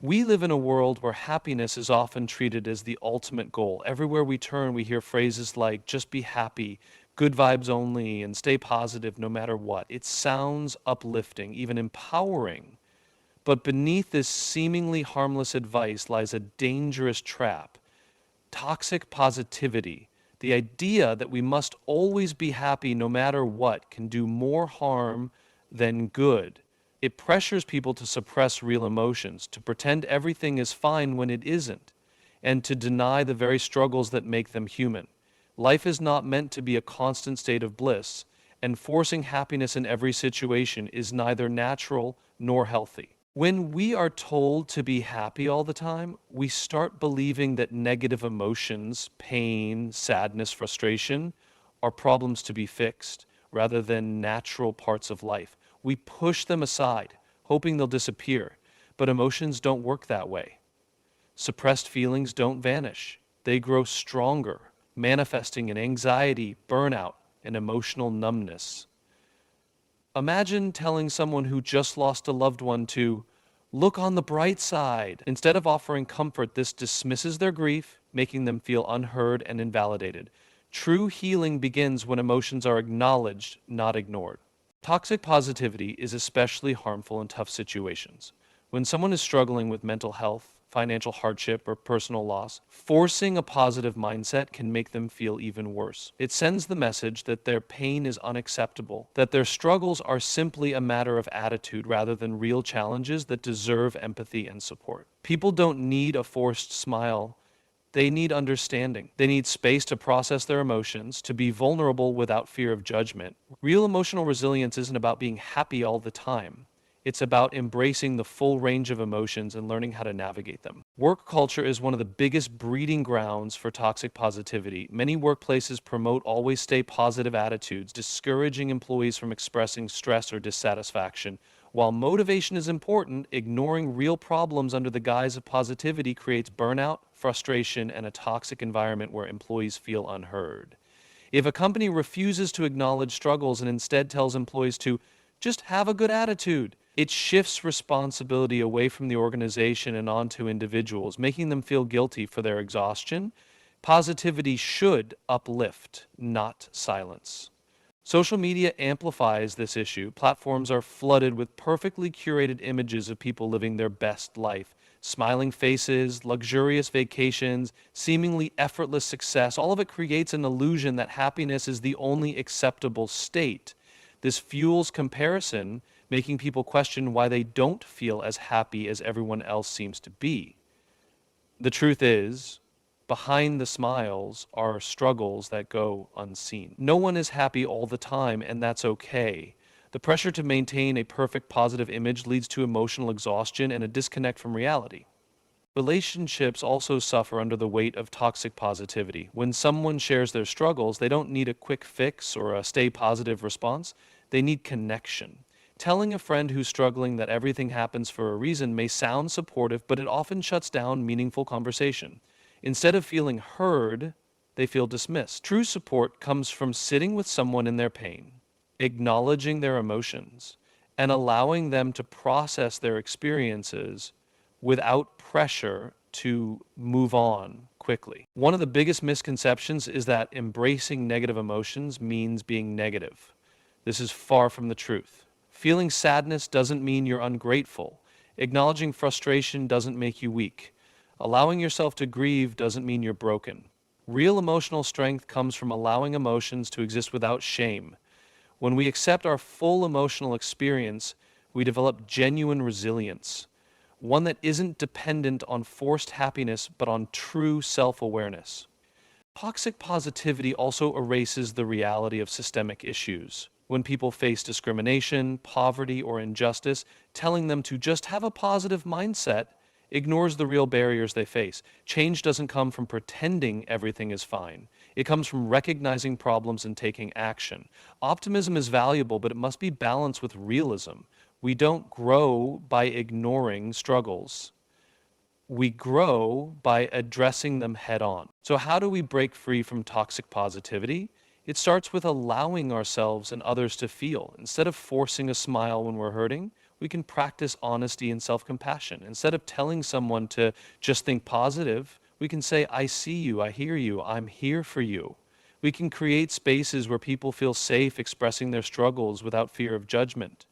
We live in a world where happiness is often treated as the ultimate goal. Everywhere we turn, we hear phrases like, just be happy, good vibes only, and stay positive no matter what. It sounds uplifting, even empowering. But beneath this seemingly harmless advice lies a dangerous trap: toxic positivity. The idea that we must always be happy no matter what can do more harm than good. It pressures people to suppress real emotions, to pretend everything is fine when it isn't, and to deny the very struggles that make them human. Life is not meant to be a constant state of bliss, and forcing happiness in every situation is neither natural nor healthy. When we are told to be happy all the time, we start believing that negative emotions, pain, sadness, frustration, are problems to be fixed rather than natural parts of life. We push them aside, hoping they'll disappear, but emotions don't work that way. Suppressed feelings don't vanish. They grow stronger, manifesting in anxiety, burnout, and emotional numbness. Imagine telling someone who just lost a loved one to look on the bright side. Instead of offering comfort, this dismisses their grief, making them feel unheard and invalidated. True healing begins when emotions are acknowledged, not ignored. Toxic positivity is especially harmful in tough situations. When someone is struggling with mental health, financial hardship, or personal loss, forcing a positive mindset can make them feel even worse. It sends the message that their pain is unacceptable, that their struggles are simply a matter of attitude rather than real challenges that deserve empathy and support. People don't need a forced smile. They need understanding. They need space to process their emotions, to be vulnerable without fear of judgment. Real emotional resilience isn't about being happy all the time. It's about embracing the full range of emotions and learning how to navigate them. Work culture is one of the biggest breeding grounds for toxic positivity. Many workplaces promote always stay positive attitudes, discouraging employees from expressing stress or dissatisfaction. While motivation is important, ignoring real problems under the guise of positivity creates burnout, frustration, and a toxic environment where employees feel unheard. If a company refuses to acknowledge struggles and instead tells employees to just have a good attitude, it shifts responsibility away from the organization and onto individuals, making them feel guilty for their exhaustion. Positivity should uplift, not silence. Social media amplifies this issue. Platforms are flooded with perfectly curated images of people living their best life. Smiling faces, luxurious vacations, seemingly effortless success, all of it creates an illusion that happiness is the only acceptable state. This fuels comparison, making people question why they don't feel as happy as everyone else seems to be. The truth is, behind the smiles are struggles that go unseen. No one is happy all the time, and that's okay. The pressure to maintain a perfect positive image leads to emotional exhaustion and a disconnect from reality. Relationships also suffer under the weight of toxic positivity. When someone shares their struggles, they don't need a quick fix or a stay positive response. They need connection. Telling a friend who's struggling that everything happens for a reason may sound supportive, but it often shuts down meaningful conversation. Instead of feeling heard, they feel dismissed. True support comes from sitting with someone in their pain, acknowledging their emotions, and allowing them to process their experiences without pressure to move on quickly. One of the biggest misconceptions is that embracing negative emotions means being negative. This is far from the truth. Feeling sadness doesn't mean you're ungrateful. Acknowledging frustration doesn't make you weak. Allowing yourself to grieve doesn't mean you're broken. Real emotional strength comes from allowing emotions to exist without shame. When we accept our full emotional experience, we develop genuine resilience, one that isn't dependent on forced happiness but on true self-awareness. Toxic positivity also erases the reality of systemic issues. When people face discrimination, poverty, or injustice, telling them to just have a positive mindset ignores the real barriers they face. Change doesn't come from pretending everything is fine. It comes from recognizing problems and taking action. Optimism is valuable, but it must be balanced with realism. We don't grow by ignoring struggles. We grow by addressing them head on. So how do we break free from toxic positivity? It starts with allowing ourselves and others to feel. Instead of forcing a smile when we're hurting, we can practice honesty and self-compassion. Instead of telling someone to just think positive, we can say, I see you, I hear you, I'm here for you. We can create spaces where people feel safe expressing their struggles without fear of judgment.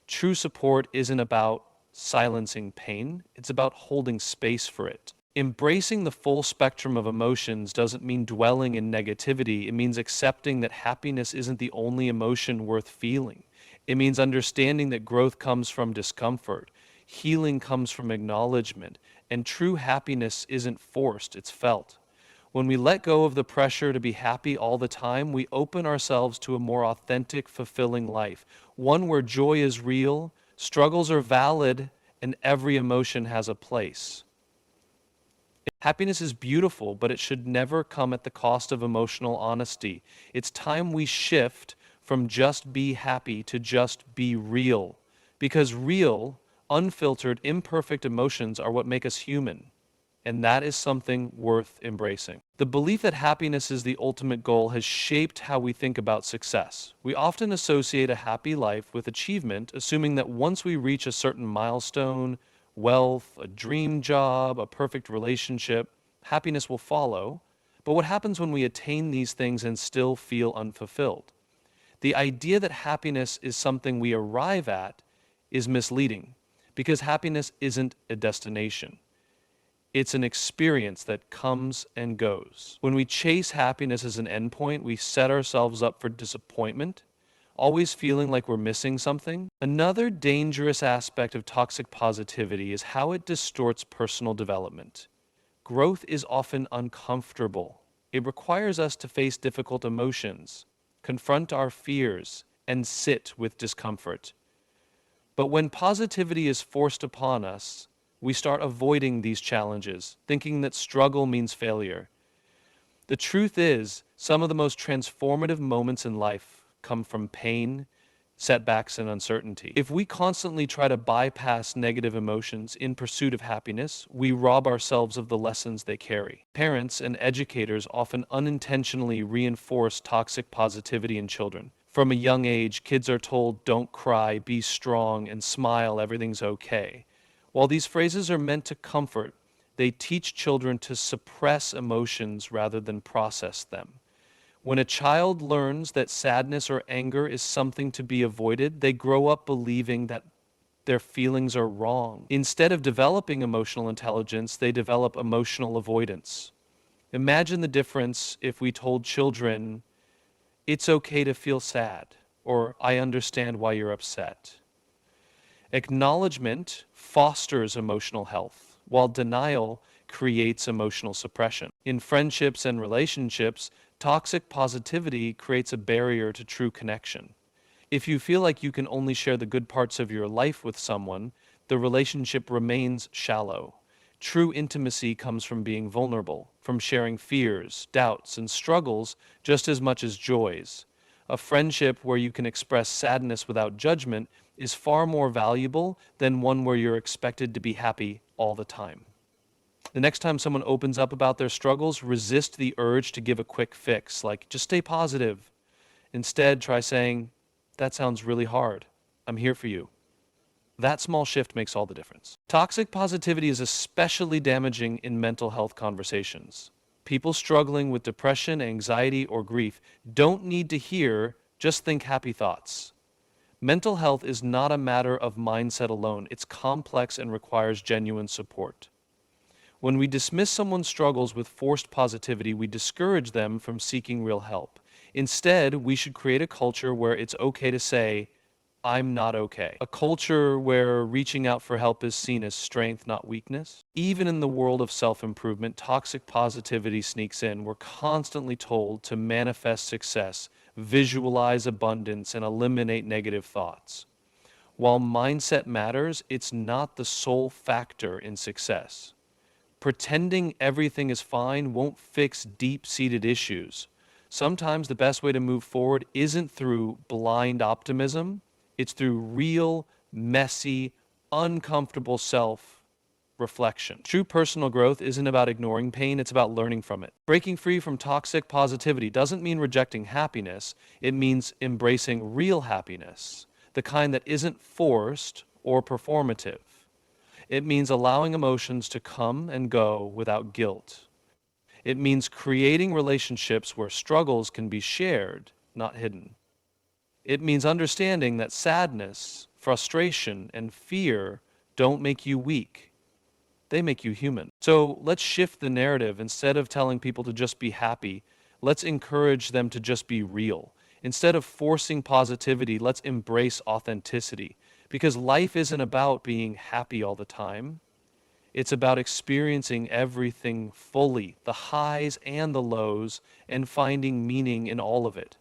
True support isn't about silencing pain, it's about holding space for it. Embracing the full spectrum of emotions doesn't mean dwelling in negativity. It means accepting that happiness isn't the only emotion worth feeling. It means understanding that growth comes from discomfort, healing comes from acknowledgement, and true happiness isn't forced, it's felt. When we let go of the pressure to be happy all the time, we open ourselves to a more authentic, fulfilling life, one where joy is real, struggles are valid, and every emotion has a place. Happiness is beautiful, but it should never come at the cost of emotional honesty. It's time we shift from just be happy to just be real. Because real, unfiltered, imperfect emotions are what make us human. And that is something worth embracing. The belief that happiness is the ultimate goal has shaped how we think about success. We often associate a happy life with achievement, assuming that once we reach a certain milestone, wealth, a dream job, a perfect relationship, happiness will follow. But what happens when we attain these things and still feel unfulfilled? The idea that happiness is something we arrive at is misleading, because happiness isn't a destination. It's an experience that comes and goes. When we chase happiness as an endpoint, we set ourselves up for disappointment, always feeling like we're missing something. Another dangerous aspect of toxic positivity is how it distorts personal development. Growth is often uncomfortable. It requires us to face difficult emotions, confront our fears, and sit with discomfort. But when positivity is forced upon us, we start avoiding these challenges, thinking that struggle means failure. The truth is, some of the most transformative moments in life come from pain, setbacks, and uncertainty. If we constantly try to bypass negative emotions in pursuit of happiness, we rob ourselves of the lessons they carry. Parents and educators often unintentionally reinforce toxic positivity in children. From a young age, kids are told, don't cry, be strong, and smile, everything's okay. While these phrases are meant to comfort, they teach children to suppress emotions rather than process them. When a child learns that sadness or anger is something to be avoided, they grow up believing that their feelings are wrong. Instead of developing emotional intelligence, they develop emotional avoidance. Imagine the difference if we told children, it's okay to feel sad, or I understand why you're upset. Acknowledgement fosters emotional health, while denial creates emotional suppression. In friendships and relationships, toxic positivity creates a barrier to true connection. If you feel like you can only share the good parts of your life with someone, the relationship remains shallow. True intimacy comes from being vulnerable, from sharing fears, doubts, and struggles just as much as joys. A friendship where you can express sadness without judgment is far more valuable than one where you're expected to be happy all the time. The next time someone opens up about their struggles, resist the urge to give a quick fix, like just stay positive. Instead, try saying, that sounds really hard. I'm here for you. That small shift makes all the difference. Toxic positivity is especially damaging in mental health conversations. People struggling with depression, anxiety, or grief don't need to hear, just think happy thoughts. Mental health is not a matter of mindset alone. It's complex and requires genuine support. When we dismiss someone's struggles with forced positivity, we discourage them from seeking real help. Instead, we should create a culture where it's okay to say, I'm not okay. A culture where reaching out for help is seen as strength, not weakness. Even in the world of self-improvement, toxic positivity sneaks in. We're constantly told to manifest success, visualize abundance, and eliminate negative thoughts. While mindset matters, it's not the sole factor in success. Pretending everything is fine won't fix deep-seated issues. Sometimes the best way to move forward isn't through blind optimism. It's through real, messy, uncomfortable self-reflection. True personal growth isn't about ignoring pain, it's about learning from it. Breaking free from toxic positivity doesn't mean rejecting happiness, it means embracing real happiness. the kind that isn't forced or performative. It means allowing emotions to come and go without guilt. It means creating relationships where struggles can be shared, not hidden. It means understanding that sadness, frustration, and fear don't make you weak. They make you human. So let's shift the narrative. Instead of telling people to just be happy, let's encourage them to just be real. Instead of forcing positivity, let's embrace authenticity. Because life isn't about being happy all the time. It's about experiencing everything fully, the highs and the lows, and finding meaning in all of it.